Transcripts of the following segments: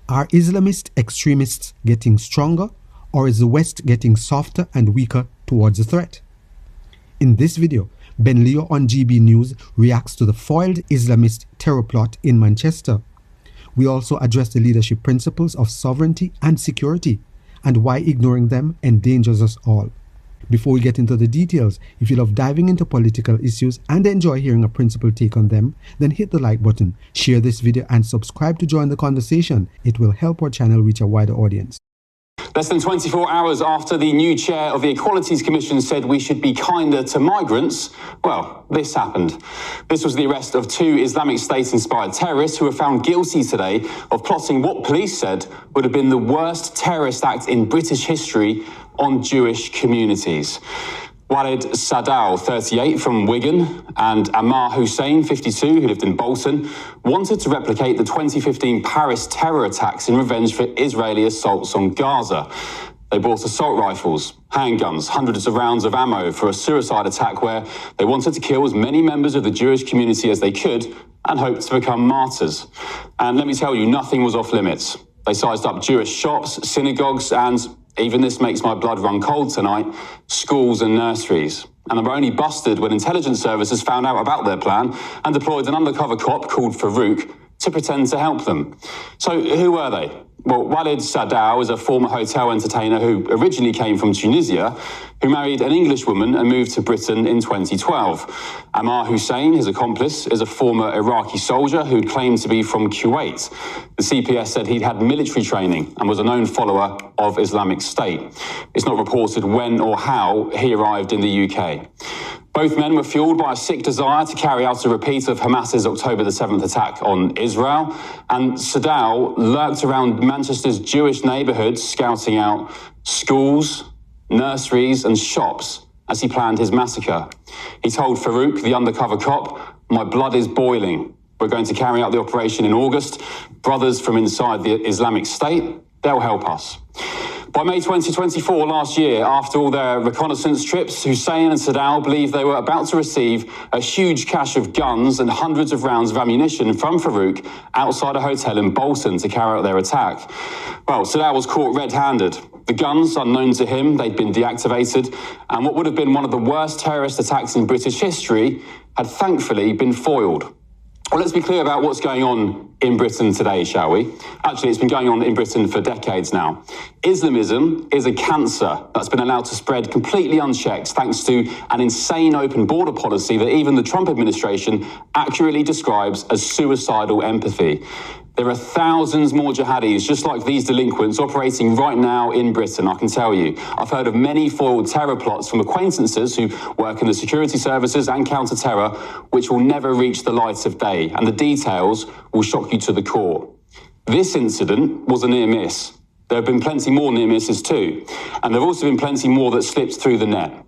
Are Islamist extremists getting stronger, or is the West getting softer and weaker towards the threat? In this video, Ben Leo on GB News reacts to the foiled Islamist terror plot in Manchester. We also address the leadership principles of sovereignty and security, and why ignoring them endangers us all. Before we get into the details, if you love diving into political issues and enjoy hearing a principled take on them, then hit the like button, share this video and subscribe to join the conversation. It will help our channel reach a wider audience. Less than 24 hours after the new chair of the Equalities Commission said we should be kinder to migrants, well, this happened. This was the arrest of two Islamic State-inspired terrorists who were found guilty today of plotting what police said would have been the worst terrorist act in British history on Jewish communities. Walid Sadal, 38, from Wigan, and Ammar Hussein, 52, who lived in Bolton, wanted to replicate the 2015 Paris terror attacks in revenge for Israeli assaults on Gaza. They bought assault rifles, handguns, hundreds of rounds of ammo for a suicide attack where they wanted to kill as many members of the Jewish community as they could and hoped to become martyrs. And let me tell you, nothing was off limits. They sized up Jewish shops, synagogues, and even this makes my blood run cold tonight, schools and nurseries. And they were only busted when intelligence services found out about their plan and deployed an undercover cop called Farouk to pretend to help them. So who were they? Well, Walid Sadal is a former hotel entertainer who originally came from Tunisia, who married an English woman and moved to Britain in 2012. Ammar Hussein, his accomplice, is a former Iraqi soldier who claimed to be from Kuwait. The CPS said he'd had military training and was a known follower of Islamic State. It's not reported when or how he arrived in the UK. Both men were fueled by a sick desire to carry out a repeat of Hamas's October the 7th attack on Israel, and Sadal lurked around Manchester's Jewish neighbourhoods, scouting out schools, nurseries and shops as he planned his massacre. He told Farouk, the undercover cop, "My blood is boiling. We're going to carry out the operation in August. Brothers from inside the Islamic State, they'll help us." By May 2024, last year, after all their reconnaissance trips, Hussein and Sadal believed they were about to receive a huge cache of guns and hundreds of rounds of ammunition from Farouk outside a hotel in Bolton to carry out their attack. Well, Sadal was caught red-handed. The guns, unknown to him, they'd been deactivated, and what would have been one of the worst terrorist attacks in British history had thankfully been foiled. Well, let's be clear about what's going on in Britain today, shall we? Actually, it's been going on in Britain for decades now. Islamism is a cancer that's been allowed to spread completely unchecked thanks to an insane open border policy that even the Trump administration accurately describes as suicidal empathy. There are thousands more jihadis just like these delinquents operating right now in Britain, I can tell you. I've heard of many foiled terror plots from acquaintances who work in the security services and counter-terror, which will never reach the light of day, and the details will shock you to the core. This incident was a near miss. There have been plenty more near misses too, and there have also been plenty more that slipped through the net.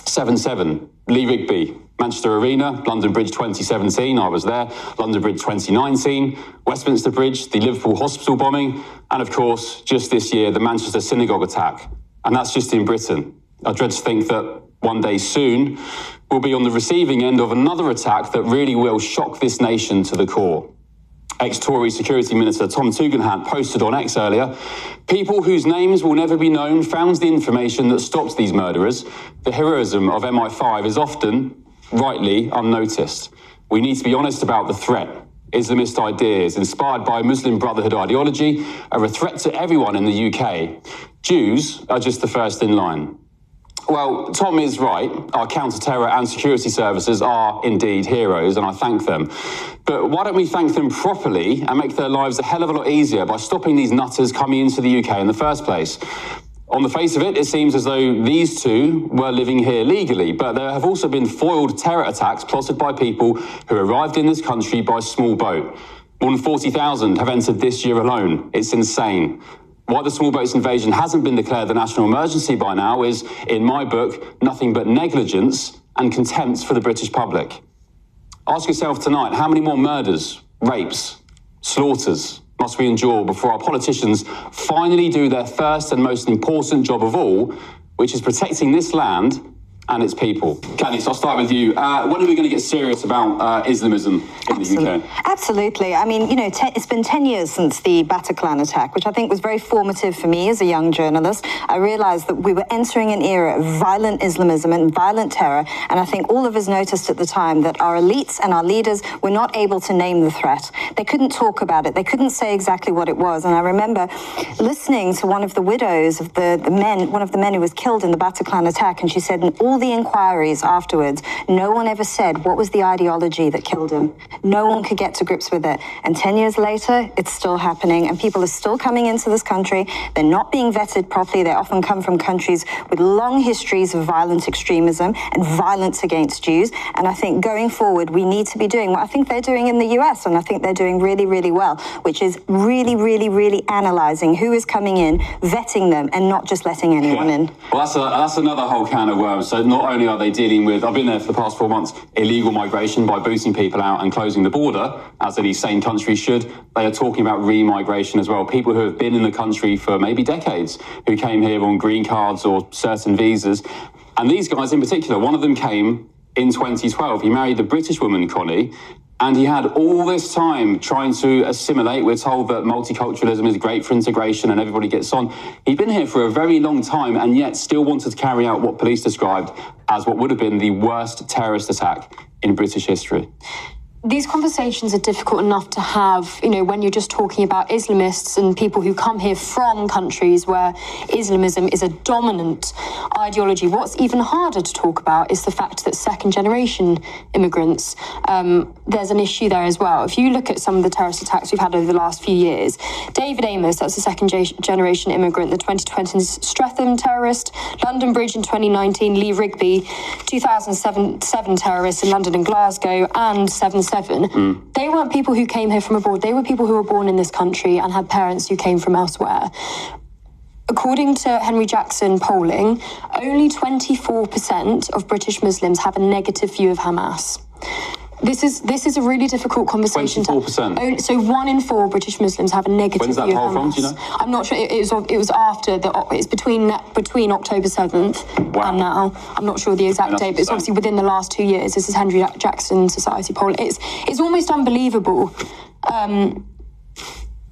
7/7, Lee Rigby, Manchester Arena, London Bridge 2017, I was there, London Bridge 2019, Westminster Bridge, the Liverpool hospital bombing, and of course, just this year, the Manchester synagogue attack. And that's just in Britain. I dread to think that one day soon, we'll be on the receiving end of another attack that really will shock this nation to the core. Ex-Tory Security Minister Tom Tugendhat posted on X earlier, "People whose names will never be known found the information that stopped these murderers. The heroism of MI5 is often, rightly, unnoticed. We need to be honest about the threat. Islamist ideas, inspired by Muslim Brotherhood ideology, are a threat to everyone in the UK. Jews are just the first in line." Well, Tom is right. Our counter-terror and security services are indeed heroes, and I thank them. But why don't we thank them properly and make their lives a hell of a lot easier by stopping these nutters coming into the UK in the first place? On the face of it, it seems as though these two were living here legally, but there have also been foiled terror attacks plotted by people who arrived in this country by small boat. More than 40,000 have entered this year alone. It's insane. Why the small boats invasion hasn't been declared a national emergency by now is, in my book, nothing but negligence and contempt for the British public. Ask yourself tonight, how many more murders, rapes, slaughters must we endure before our politicians finally do their first and most important job of all, which is protecting this land and its people. Candice, I'll start with you. When are we going to get serious about Islamism in the UK? Absolutely. I mean, you know, it's been 10 years since the Bataclan attack, which I think was very formative for me as a young journalist. I realised that we were entering an era of violent Islamism and violent terror, and I think all of us noticed at the time that our elites and our leaders were not able to name the threat. They couldn't talk about it. They couldn't say exactly what it was. And I remember listening to one of the widows of one of the men who was killed in the Bataclan attack, and she said in all the inquiries afterwards, no one ever said what was the ideology that killed him. No one could get to grips with it. And 10 years later, it's still happening, and people are still coming into this country. They're not being vetted properly. They often come from countries with long histories of violent extremism and violence against Jews. And I think going forward, we need to be doing what I think they're doing in the US, and I think they're doing really, really well, which is really, really, really analysing who is coming in, vetting them, and not just letting anyone in. Well, that's another whole can of worms. So not only are they dealing with, I've been there for the past 4 months, illegal migration by booting people out and closing the border, as any sane country should, they are talking about re-migration as well. People who have been in the country for maybe decades, who came here on green cards or certain visas. And these guys in particular, one of them came in 2012. He married a British woman, Connie, and he had all this time trying to assimilate. We're told that multiculturalism is great for integration and everybody gets on. He'd been here for a very long time and yet still wanted to carry out what police described as what would have been the worst terrorist attack in British history. These conversations are difficult enough to have, you know, when you're just talking about Islamists and people who come here from countries where Islamism is a dominant ideology. What's even harder to talk about is the fact that second-generation immigrants, there's an issue there as well. If you look at some of the terrorist attacks we've had over the last few years, David Amos, that's a second-generation immigrant, the 2020 Streatham terrorist, London Bridge in 2019, Lee Rigby, 2007 terrorists in London and Glasgow, and 7/7. They weren't people who came here from abroad. They were people who were born in this country and had parents who came from elsewhere. According to Henry Jackson polling, only 24% of British Muslims have a negative view of Hamas. This is a really difficult conversation. 24%. So 1 in 4 British Muslims have a negative When's that view of poll Hamas. from? Do you know? I'm not sure. It was after it's between October 7th and now. I'm not sure the exact date, but it's obviously within the last 2 years. This is Henry Jackson Society poll. It's almost unbelievable.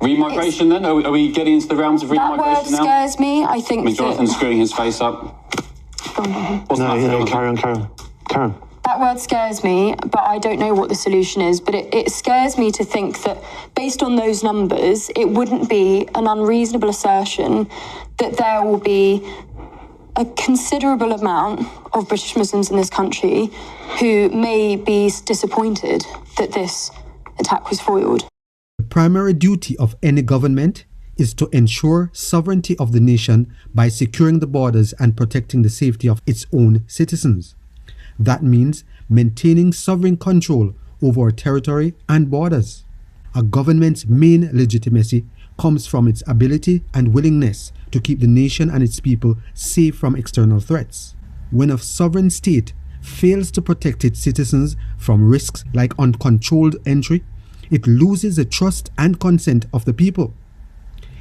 Remigration then? Are we getting into the realms of remigration now? That word scares me. I think Jonathan's screwing his face up. Carry on. That word scares me, but I don't know what the solution is. But it scares me to think that based on those numbers, it wouldn't be an unreasonable assertion that there will be a considerable amount of British Muslims in this country who may be disappointed that this attack was foiled. The primary duty of any government is to ensure sovereignty of the nation by securing the borders and protecting the safety of its own citizens. That means maintaining sovereign control over our territory and borders. A government's main legitimacy comes from its ability and willingness to keep the nation and its people safe from external threats. When a sovereign state fails to protect its citizens from risks like uncontrolled entry, it loses the trust and consent of the people.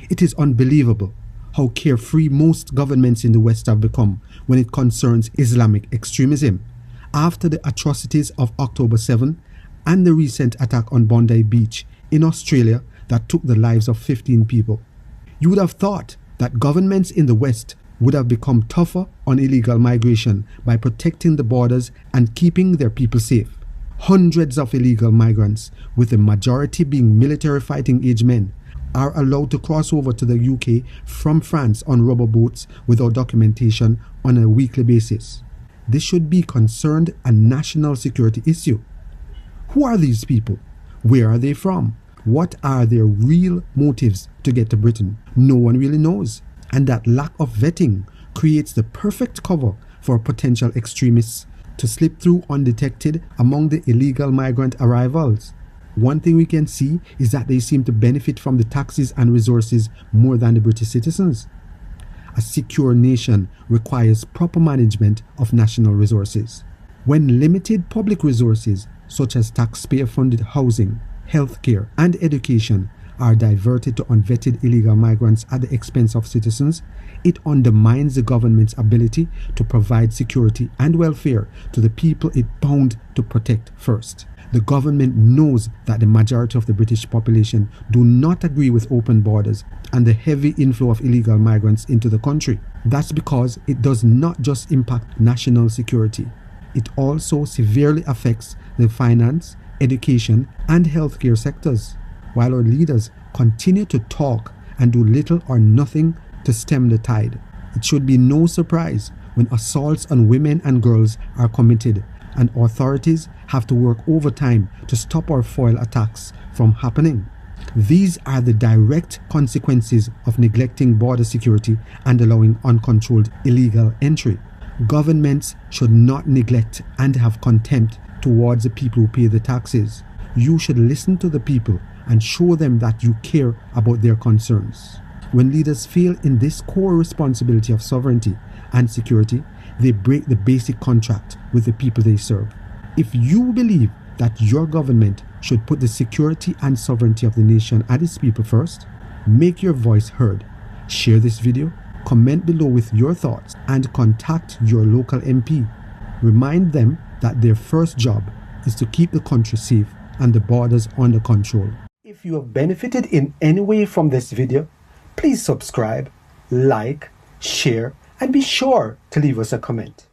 It is unbelievable how carefree most governments in the West have become when it concerns Islamic extremism. After the atrocities of October 7 and the recent attack on Bondi Beach in Australia that took the lives of 15 people. You would have thought that governments in the West would have become tougher on illegal migration by protecting the borders and keeping their people safe. Hundreds of illegal migrants, with the majority being military fighting age men, are allowed to cross over to the UK from France on rubber boats without documentation on a weekly basis. This should be concerned a national security issue. Who are these people? Where are they from? What are their real motives to get to Britain? No one really knows. And that lack of vetting creates the perfect cover for potential extremists to slip through undetected among the illegal migrant arrivals. One thing we can see is that they seem to benefit from the taxes and resources more than the British citizens. A secure nation requires proper management of national resources. When limited public resources, such as taxpayer-funded housing, healthcare, and education, are diverted to unvetted illegal migrants at the expense of citizens, it undermines the government's ability to provide security and welfare to the people it bound to protect first. The government knows that the majority of the British population do not agree with open borders and the heavy inflow of illegal migrants into the country. That's because it does not just impact national security. It also severely affects the finance, education, and healthcare sectors. While our leaders continue to talk and do little or nothing to stem the tide, it should be no surprise when assaults on women and girls are committed and authorities have to work overtime to stop or foil attacks from happening. These are the direct consequences of neglecting border security and allowing uncontrolled illegal entry. Governments should not neglect and have contempt towards the people who pay the taxes. You should listen to the people and show them that you care about their concerns. When leaders fail in this core responsibility of sovereignty and security, they break the basic contract with the people they serve. If you believe that your government should put the security and sovereignty of the nation and its people first, make your voice heard. Share this video, comment below with your thoughts, and contact your local MP. Remind them that their first job is to keep the country safe and the borders under control. If you have benefited in any way from this video, please subscribe, like, share, and be sure to leave us a comment.